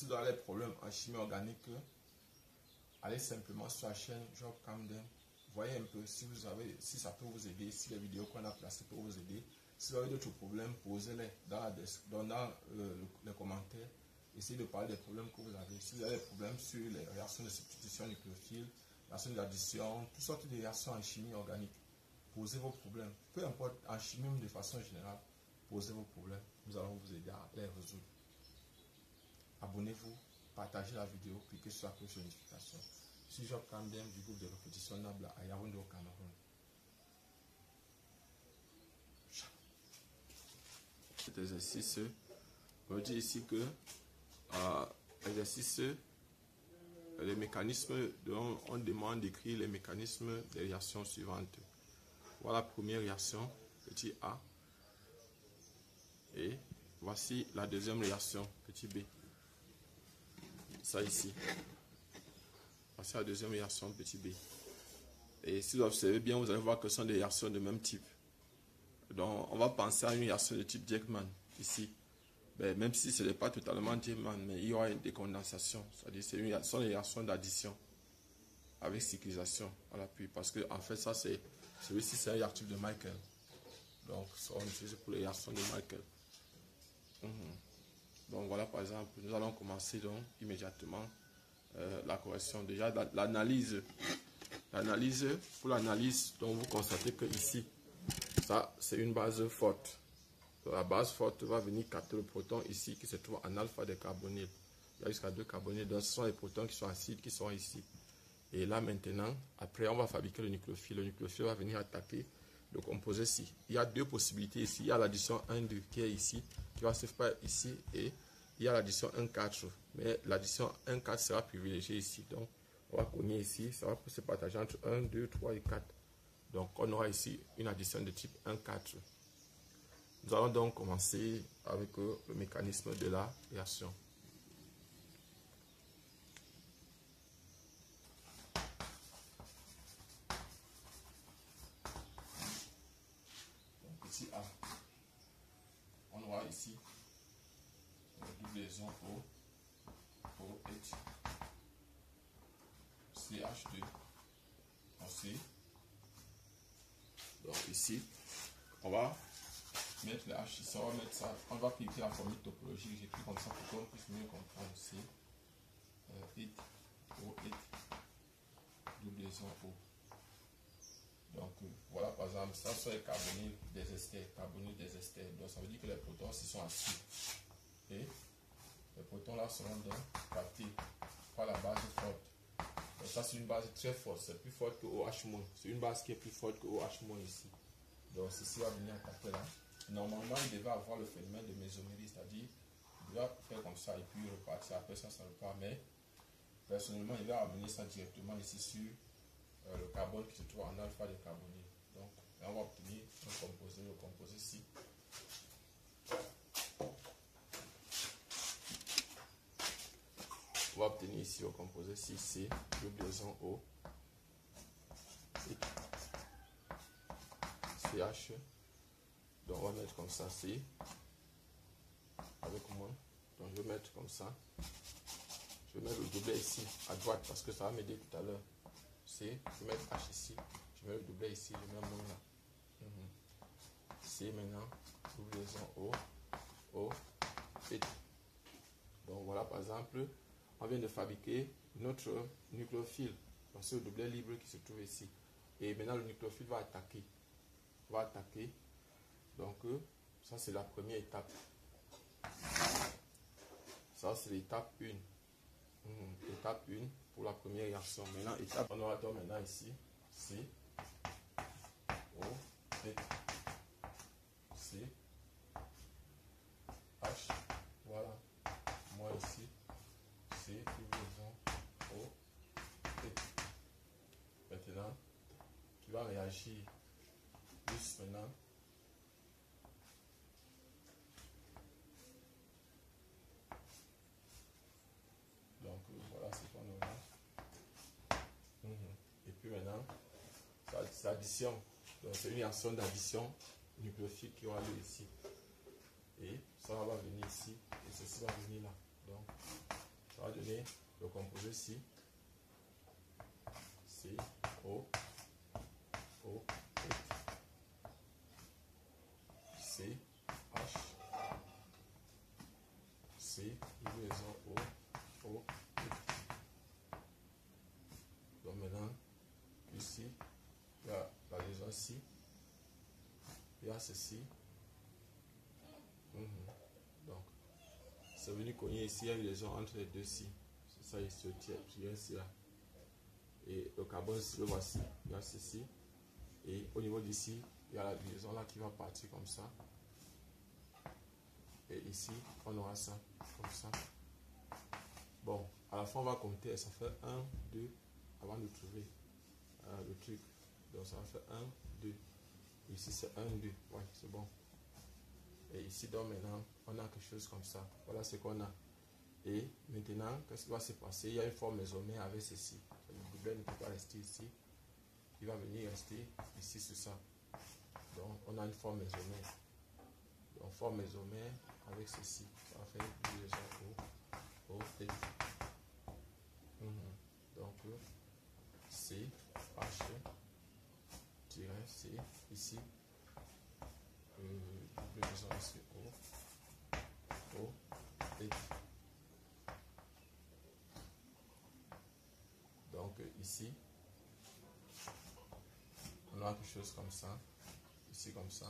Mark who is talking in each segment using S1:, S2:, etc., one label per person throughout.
S1: Si vous avez des problèmes en chimie organique, allez simplement sur la chaîne Job Camden. Voyez un peu si ça peut vous aider, si les vidéos qu'on a placées peuvent vous aider. Si vous avez d'autres problèmes, posez-les dans les commentaires. Essayez de parler des problèmes que vous avez. Si vous avez des problèmes sur les réactions de substitution nucléophile, réactions d'addition, toutes sortes de réactions en chimie organique, posez vos problèmes. Peu importe, en chimie de façon générale, posez vos problèmes. Nous allons vous aider à les résoudre. Abonnez-vous, partagez la vidéo, cliquez sur la cloche de notification. Je suis Job Camden du groupe de répétition Nabla à Yaoundé au Cameroun. Cet exercice me dit ici que l'exercice, les mécanismes, dont on demande d'écrire les mécanismes des réactions suivantes. Voilà la première réaction, petit a. Et voici la deuxième réaction, petit b. Ça ici. Voici la deuxième réaction, petit b. Et si vous observez bien, vous allez voir que ce sont des réactions de même type. Donc, on va penser à une réaction de type Dieckmann, ici. Ben, même si ce n'est pas totalement Dieckmann, mais il y aura une décondensation. C'est-à-dire ce sont des réactions d'addition avec cyclisation à l'appui. Parce que, en fait, ça, c'est celui-ci, c'est un réactif de Michael. Donc, ça, on utilise pour les réactions de Michael. Donc, voilà, par exemple, nous allons commencer donc immédiatement la correction. Déjà, l'analyse. Pour l'analyse, donc vous constatez que ici, ça, c'est une base forte. Donc, la base forte va venir capter le proton ici qui se trouve en alpha décarbonyle. Il y a jusqu'à 2 carbonyles. Donc, ce sont les protons qui sont acides qui sont ici. Et là, maintenant, après, on va fabriquer le nucléophile. Le nucléophile va venir attaquer le composé ci. Il y a deux possibilités ici. Il y a l'addition 1,2 qui est ici, qui va se faire ici. Et il y a l'addition 1,4. Mais l'addition 1,4 sera privilégiée ici. Donc, on va cogner ici. Ça va se partager entre 1, 2, 3 et 4. Donc, on aura ici une addition de type 1,4. Nous allons donc commencer avec le mécanisme de la réaction. Donc, ici A, on aura ici la double OH, CH2, en C. Donc ici, on va mettre le H ici, on va mettre ça, on va appliquer la formule topologique, j'écris comme ça pour qu'on puisse mieux comprendre. C, it, O, it, double O. Donc voilà, par exemple, ça sont les carbonyles des esters, Donc ça veut dire que les protons ici sont acides. Et les protons là seront donc captés par la base forte. Donc ça c'est une base très forte, c'est plus forte que OH-. C'est une base qui est plus forte que OH- ici. Donc ceci va venir attaquer là. Normalement il devait avoir le phénomène de mésomérie, c'est-à-dire il doit faire comme ça et puis repartir. Après ça repart. Mais personnellement il va amener ça directement ici sur le carbone qui se trouve en alpha décarbonyle. Donc là on va obtenir un composé, le composé ci. On va obtenir ici le composé ci, C, double liaison O, CH. Donc on va mettre comme ça C avec moi. Donc je vais mettre comme ça. Je vais mettre le doublet ici à droite parce que ça va m'aider tout à l'heure. C, je vais mettre H ici. Je mets le doublet ici, je mets mon là. C maintenant, double liaison O, P. Donc voilà par exemple, on vient de fabriquer notre nucléophile. Donc c'est le doublet libre qui se trouve ici. Et maintenant le nucléophile va attaquer. Donc ça c'est la première étape. Ça c'est l'étape 1. Étape 1 pour la première réaction. Maintenant, étape, on aura donc maintenant ici C, O, P, C, H. Voilà. Moi ici, C, liaison, O, P. Maintenant, qui va réagir plus maintenant. Donc voilà ce qu'on aura. Et puis maintenant, c'est addition. Donc c'est une réaction d'addition nucléophile qui aura lieu ici. Et ça va venir ici. Et ceci va venir là. Donc et le composé C, C, O, O, C, H, C, liaison O, O, donc maintenant, ici, il y a la liaison C, il y a ceci. Donc, c'est venu cogner ici, il y a une liaison entre les deux ci. C'est ça ici, au triangle ici là. Et le carbone ici, le voici, il y a ceci. Et au niveau d'ici, il y a la liaison là qui va partir comme ça. Et ici, on aura ça, comme ça. Bon, à la fin, on va compter. Ça fait 1, 2, avant de trouver le truc. Donc, ça va faire 1, 2. Ici, c'est 1, 2. Ouais, c'est bon. Et ici, donc maintenant, on a quelque chose comme ça. Voilà ce qu'on a. Et maintenant, qu'est-ce qui va se passer? Il y a une forme mésomère avec ceci. Le doublet ne peut pas rester ici. Il va venir rester ici sur ça. Donc, on a une forme mésomère. Donc, forme mésomère avec ceci. Ça va faire une liaison O, T. Donc, C, H, C, ici. Double liaison ici, O, T. Donc, ici, on a quelque chose comme ça. Ici, comme ça.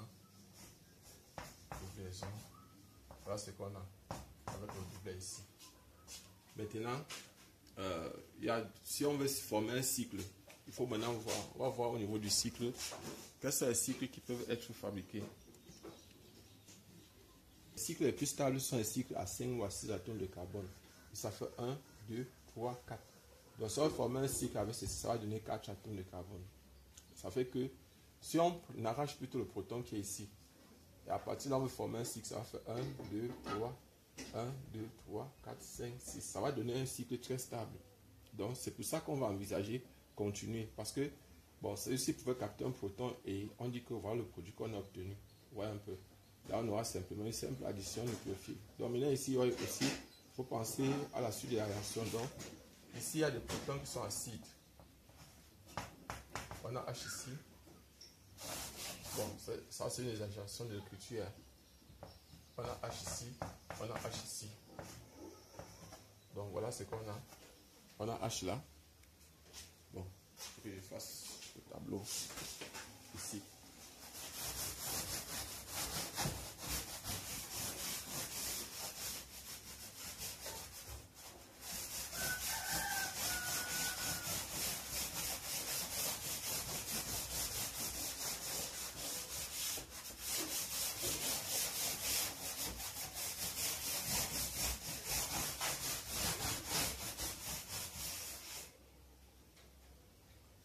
S1: Double liaison. Voilà ce qu'on a avec le doublet ici. Maintenant, si on veut former un cycle, il faut maintenant voir, on va voir au niveau du cycle, quels sont les cycles qui peuvent être fabriqués. Les cycles les plus stables sont les cycles à 5 ou à 6 atomes de carbone. Et ça fait 1, 2, 3, 4. Donc si on forme un cycle avec ceci, ça va donner 4 atomes de carbone. Ça fait que si on arrache plutôt le proton qui est ici, et à partir de là on veut former un cycle, ça va faire 1, 2, 3, 1, 2, 3, 4, 5, 6. Ça va donner un cycle très stable. Donc, c'est pour ça qu'on va envisager continuer. Parce que, bon, ceci pouvait capter un proton et on dit que voilà le produit qu'on a obtenu. Voilà un peu. Là, on aura simplement une simple addition nucléophile. Donc, maintenant, ici, il faut penser à la suite de la réaction. Donc, ici, il y a des protons qui sont acides. On a H ici. Bon, ça, c'est une exagération de l'écriture. On a H ici. On a H ici. Donc, voilà ce qu'on a. On a H là. Bon, il faut que je fasse le tableau ici.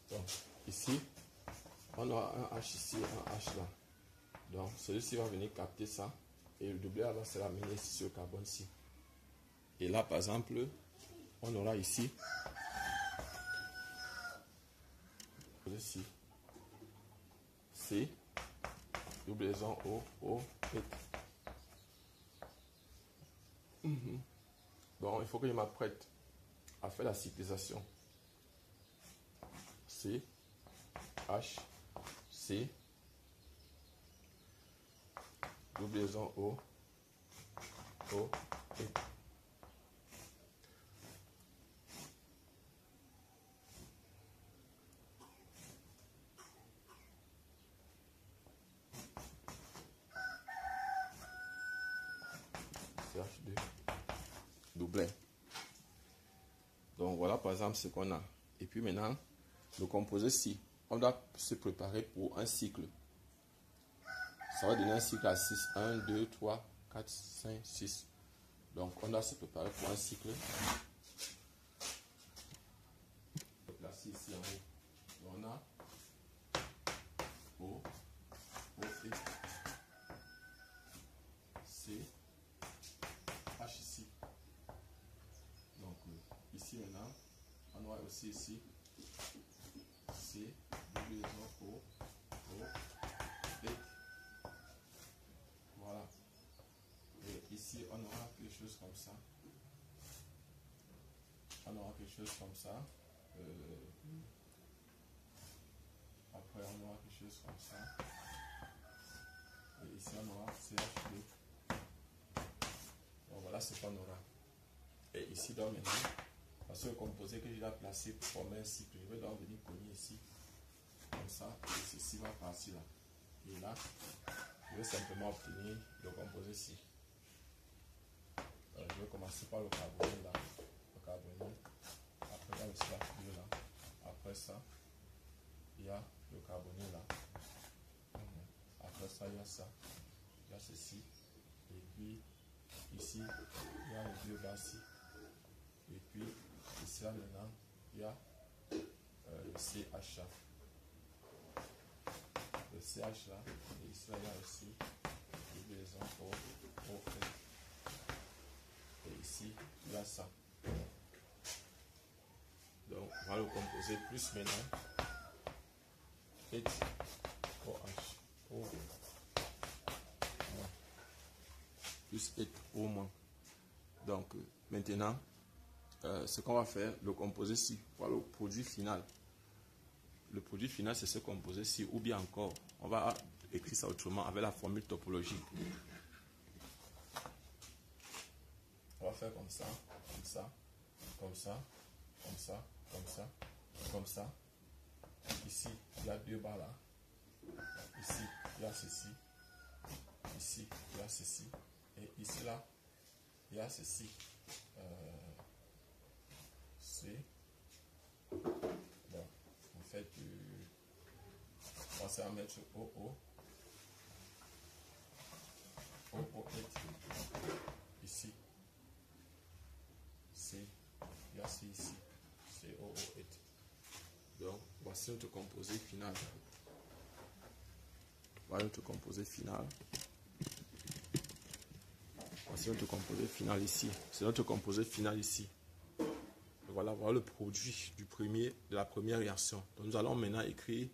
S1: Donc, ici, on aura un H ici, un H là. Donc, celui-ci va venir capter ça. Et le doublet va se l'amener ici sur le carbone-ci. Et là, par exemple, on aura ici, ici, C, double liaison O, O, et. Donc, il faut que je m'apprête à faire la cyclisation. C, H, C, double liaison O, O, et. CH2, doublet. Donc voilà par exemple ce qu'on a. Et puis maintenant, le composé C, on doit se préparer pour un cycle. Ça va donner un cycle à 6. 1, 2, 3, 4, 5, 6. Donc on doit se préparer pour un cycle. On va placer ici en haut. On a O, O, et C, H ici. Donc ici maintenant, on aura aussi ici C, double liaison O, O, et. Voilà. Et ici, on aura quelque chose comme ça. on aura quelque chose comme ça. Après, on aura quelque chose comme ça. Et ici, on aura CH2. Donc voilà ce qu'on aura. Et ici, donc maintenant, parce que le composé que je vais placer pour former un cycle, je vais donc venir cogner ici. Comme ça, et ceci va partir là. Et là, je vais simplement obtenir le composé ici. Je vais commencer par le carbonyle là. Le carbonyle. Après, il y a aussi la fluide là. Après ça, il y a le carbonyle là. Après ça, il y a ça. Il y a ceci. Et puis, ici, il y a les deux bas ici. Et puis, ici là maintenant, il y a le CH là. Le CH là. Et ici là, il y a aussi les liaisons O. Et ici, il y a ça. Donc, on va le composer plus maintenant. Et OH. O. Plus et O moins. Donc, maintenant, ce qu'on va faire, le composé-ci, voilà le produit final. Le produit final, c'est ce composé-ci, ou bien encore, on va écrire ça autrement avec la formule topologique. On va faire comme ça, comme ça, comme ça, comme ça, comme ça, comme ça. Ici, il y a deux barres là. Ici, il y a ceci. Ici, il y a ceci. Et ici, là, il y a ceci. C'est... Bon, en fait, on va se mettre OO. OO est ici. C'est... Il y a C ici. C'est OO est. Donc, voici notre composé final. Voilà notre composé final. Voici notre composé final ici. C'est notre composé final ici. Voilà, voilà le produit de la première réaction. Donc, nous allons maintenant écrire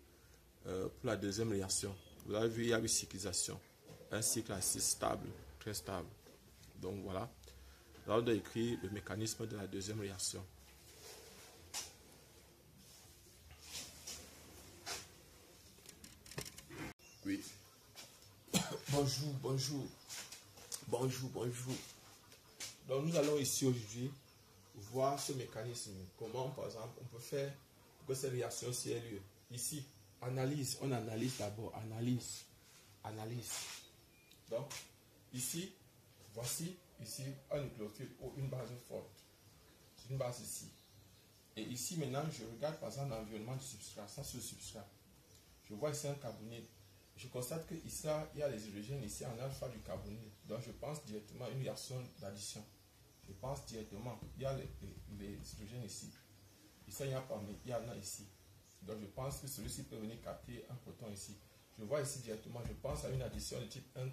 S1: pour la deuxième réaction. Vous avez vu, il y a une cyclisation. Un cycle assez stable, très stable. Donc voilà. Là, on doit écrire le mécanisme de la deuxième réaction. Oui. Bonjour, bonjour. Bonjour, bonjour. Donc nous allons ici aujourd'hui voir ce mécanisme. Comment, par exemple, on peut faire pour que cette réaction-ci ait lieu. Ici, analyse. On analyse d'abord. Analyse. Analyse. Donc, ici, voici, ici, un nucléophile ou une base forte. C'est une base ici. Et ici, maintenant, je regarde par exemple l'environnement du substrat. Ça, c'est le substrat. Je vois ici un carbonyle. Je constate que ici, il y a les hydrogènes ici en alpha du carbonyle. Donc, je pense directement à une réaction d'addition. Je pense directement, il y a les hydrogènes ici. Ici, il y a pas, mais il y en a ici. Donc, je pense que celui-ci peut venir capter un proton ici. Je vois ici directement, je pense à une addition de type 1,4.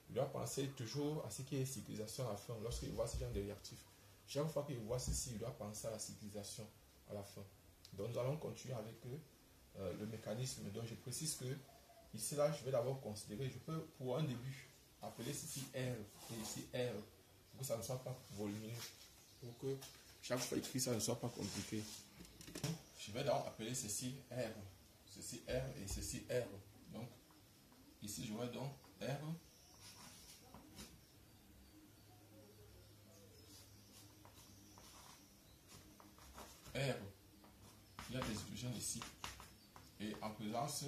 S1: Je dois penser toujours à ce qui est cyclisation à la fin, lorsqu'il voit ce genre de réactif. Chaque fois qu'il voit ceci, il doit penser à la cyclisation à la fin. Donc, nous allons continuer avec le mécanisme. Donc, je précise que ici, là, je vais d'abord considérer, je peux, pour un début, appeler ceci R et ici R, pour que ça ne soit pas volumineux, pour que chaque fois écrit, ça ne soit pas compliqué. Je vais donc appeler ceci R et ceci R. Donc, ici, j'aurai donc R. R, il y a des hydrogènes ici. Et en présence,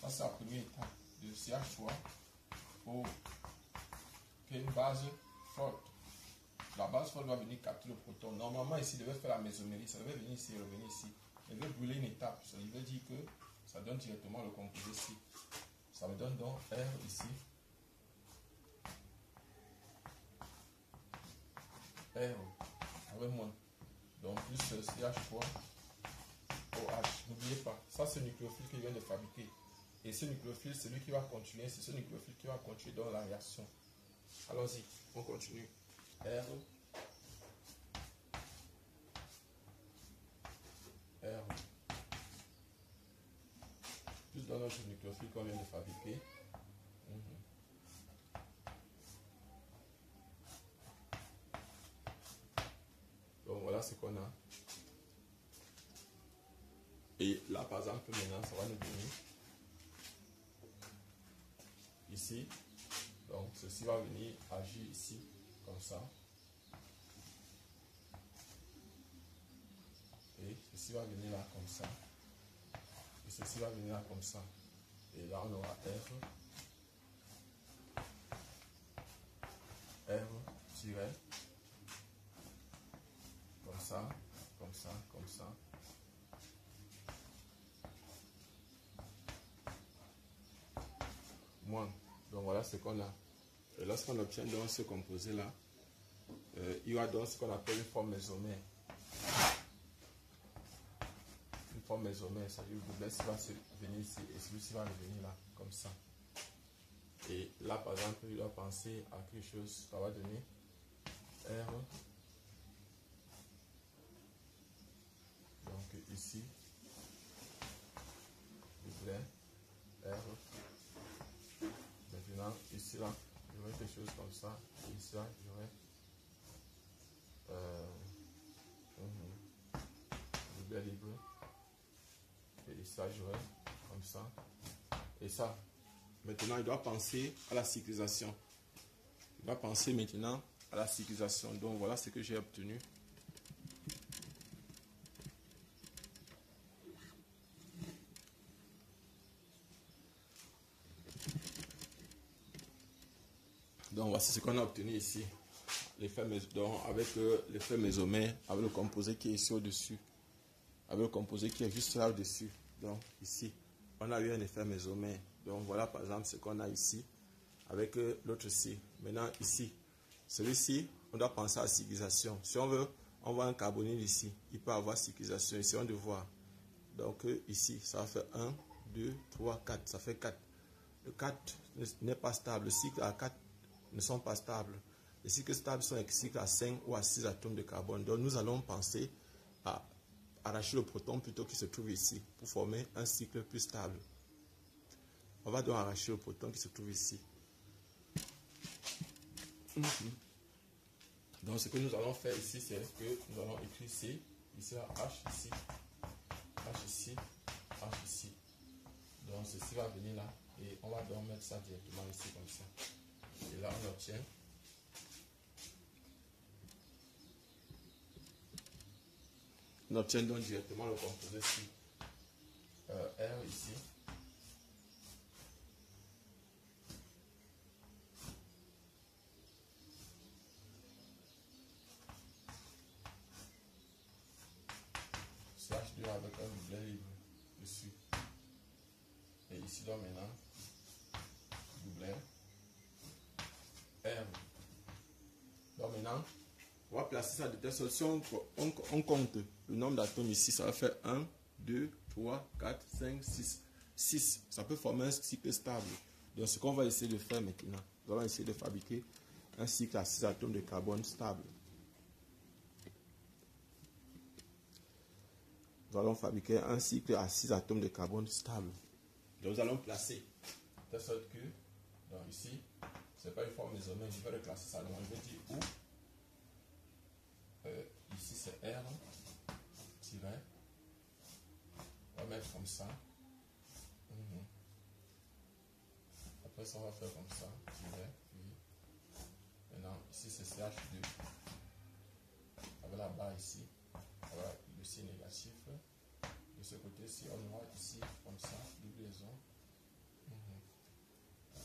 S1: ça c'est la première étape de CH3 pour qu'il y ait une base forte. La base forte doit venir capter le proton. Normalement, ici, il devait faire la mésomérie. Ça devait venir ici et revenir ici. Il veut brûler une étape. Ça veut dire que ça donne directement le composé ici. Ça me donne donc R ici. R avec moins. Donc plus CH3 OH. N'oubliez pas, ça c'est le nucléophile qui vient de fabriquer. Et ce nucléophile, c'est lui qui va continuer. C'est ce nucléophile qui va continuer dans la réaction. Allons-y, on continue. R. Plus dans notre nucléophile qu'on vient de fabriquer. Donc voilà voilà ce qu'on a. Et là, par exemple, maintenant, ça va nous donner ici. Donc, ceci va venir agir ici, comme ça. Et ceci va venir là, comme ça. Et ceci va venir là, comme ça. Et là, on aura R. R tiré. Comme ça, comme ça, comme ça. Moins. Donc voilà ce qu'on a. Et lorsqu'on obtient donc ce composé là, il y aura donc ce qu'on appelle une forme mésomère. Une forme mésomère, c'est-à-dire que le va se venir ici et celui-ci va revenir là, comme ça. Et là par exemple, il doit penser à quelque chose, ça va donner R. Donc ici, R. Maintenant, ici là, j'aurai quelque chose comme ça. Ici là, j'aurai double libre. Et ici là, j'aurai comme ça. Et ça. Maintenant, il doit penser à la cyclisation. Il doit penser maintenant à la cyclisation. Donc voilà ce que j'ai obtenu. Donc voici ce qu'on a obtenu ici. Avec l'effet mésomère, avec le composé qui est ici au-dessus. Avec le composé qui est juste là au-dessus. Donc ici, on a eu un effet mésomère. Donc voilà par exemple ce qu'on a ici avec l'autre ci. Maintenant ici, celui-ci, on doit penser à la cyclisation. Si on veut, on voit un carbonyle ici. Il peut avoir cyclisation. Ici, on doit voir. Donc ici, ça va faire 1, 2, 3, 4. Ça fait 4. Le 4 n'est pas stable. Le cycle à 4 ne sont pas stables. Les cycles stables sont les cycles à 5 ou à 6 atomes de carbone. Donc nous allons penser à arracher le proton plutôt qui se trouve ici pour former un cycle plus stable. On va donc arracher le proton qui se trouve ici. Donc ce que nous allons faire ici, c'est que nous allons écrire C, ici H ici, H ici, H ici. Donc ceci va venir là et on va donc mettre ça directement ici comme ça. Et là on obtient donc directement le composé ici. R ici. CH2 avec un doublet libre dessus. Et ici donc maintenant, doublet R. Donc maintenant, on va placer ça de telle sorte. Si on compte le nombre d'atomes ici, ça va faire 1, 2, 3, 4, 5, 6. 6. Ça peut former un cycle stable. Donc ce qu'on va essayer de faire maintenant, nous allons essayer de fabriquer un cycle à 6 atomes de carbone stable. Nous allons fabriquer un cycle à 6 atomes de carbone stable. Donc nous allons placer de telle sorte que, donc ici, ce n'est pas une forme mésomère, je vais reclasser ça. Donc je vais dire où. Ici c'est R, tiré. On va mettre comme ça. Après ça, on va faire comme ça, tiré, puis maintenant ici c'est CH2 avec la barre ici, avec le signe négatif. De ce côté-ci, on aura ici comme ça, double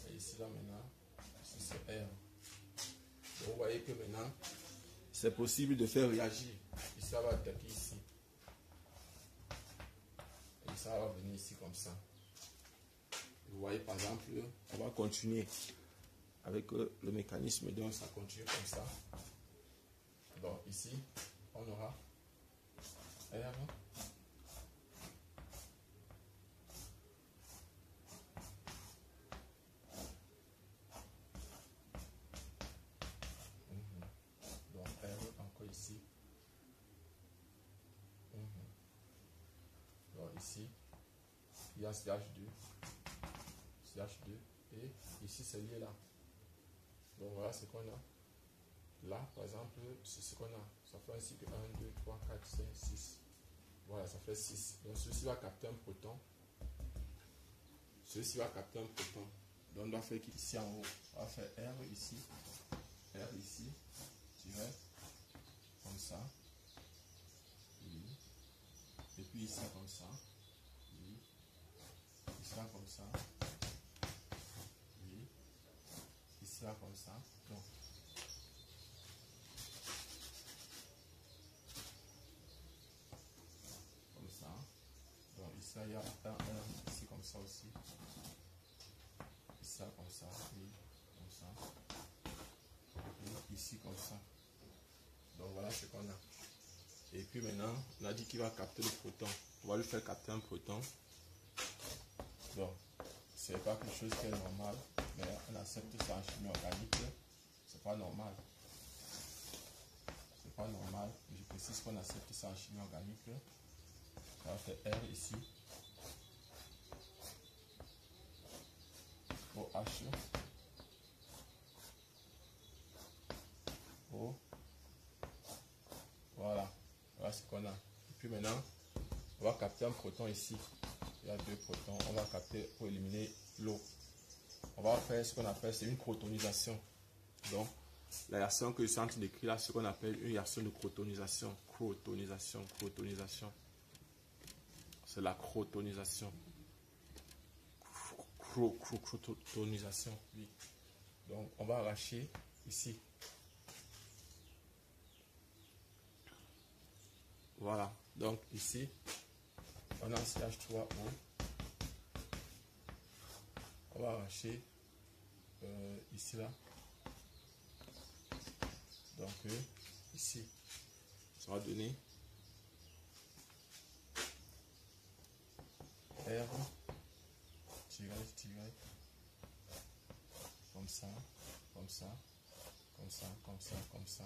S1: et ici là maintenant, ici c'est R. Donc vous voyez que maintenant, c'est possible de faire réagir. Ici, ça va attaquer ici. Et ça va venir ici comme ça. Vous voyez par exemple, on va continuer avec le mécanisme, donc ça continue comme ça. Donc ici, on aura R. Donc R encore ici. Donc ici, il y a CH2 et ici c'est lié là. Donc voilà ce qu'on a. Là, par exemple, c'est ce qu'on a. Ça fait ainsi que 1, 2, 3, 4, 5, 6. Voilà, ça fait 6. Donc, ceci va capter un proton. Ceci va capter un proton. Donc, on doit faire ici en haut. On va faire R ici. R ici. Tiret. Comme ça. Oui. Et puis ici, comme ça. Oui. Ici, là, comme ça. Oui. Ici, là, comme ça. Donc, comme ça. Donc, ici, là, il y a un R ici, comme ça aussi. Ici, là, comme ça. Oui. Comme ça. Et ici, comme ça. Donc, voilà ce qu'on a. Et puis maintenant, on a dit qu'il va capter le proton. On va lui faire capter un proton. Donc, c'est pas quelque chose qui est normal, mais on accepte ça en chimie organique. C'est pas normal. C'est pas normal. Je précise qu'on accepte ça en chimie organique. On va faire R ici. OH. O. Voilà. Voilà ce qu'on a. Et puis maintenant, on va capter un proton ici. Il y a 2 protons. On va capter pour éliminer l'eau. On va faire ce qu'on appelle, c'est une protonisation. Donc, la réaction que je suis en train d'écrire là, c'est ce qu'on appelle une réaction de crotonisation. Crotonisation. C'est la crotonisation. Crotonisation, oui. Donc, on va arracher ici. Voilà. Donc, ici, on a un CH3O. On va arracher ici, là. Donc, ici, ça va donner R, tiret, comme ça, comme ça, comme ça, comme ça, comme ça.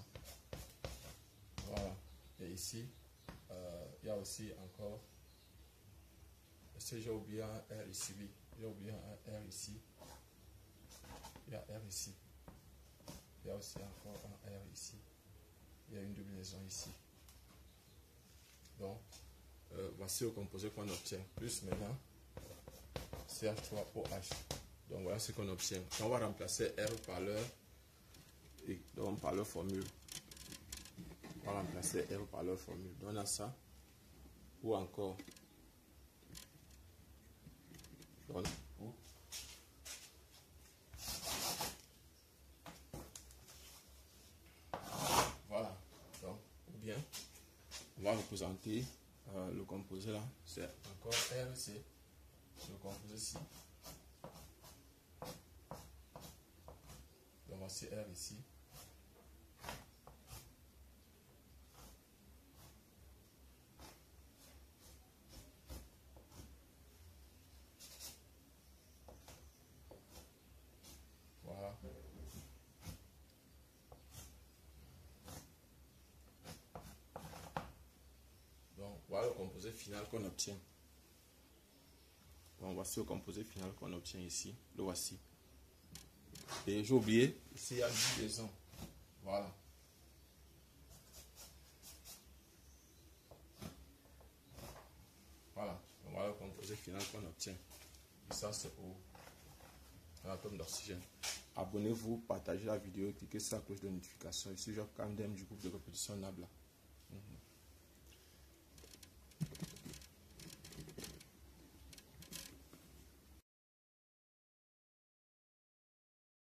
S1: Voilà. Et ici, il y a aussi encore, est-ce que j'ai oublié un R ici? Oui, j'ai oublié un R ici. Il y a R ici. Il y a aussi encore un R ici. Il y a une double liaison ici. Donc, voici le composé qu'on obtient. Plus maintenant, CH3OH. Donc, voilà ce qu'on obtient. On va remplacer R par leur, et donc par leur formule. On va remplacer R par leur formule. Donc, on a ça. Ou encore. Donc, voilà. Donc, ou bien, on va représenter le composé là. C'est encore R, c'est le composé ici. Donc, voici R ici. Voilà. Donc, voilà le composé final qu'on obtient. Donc, voici le composé final qu'on obtient ici. Le voici. Et j'ai oublié, ici il y a 10 liaisons. Voilà. Voilà. Donc, voilà le composé final qu'on obtient. Et ça, c'est un atome d'oxygène. Abonnez-vous, partagez la vidéo, cliquez sur la cloche de notification. Ici, Job Camden du groupe de répétition NABLA.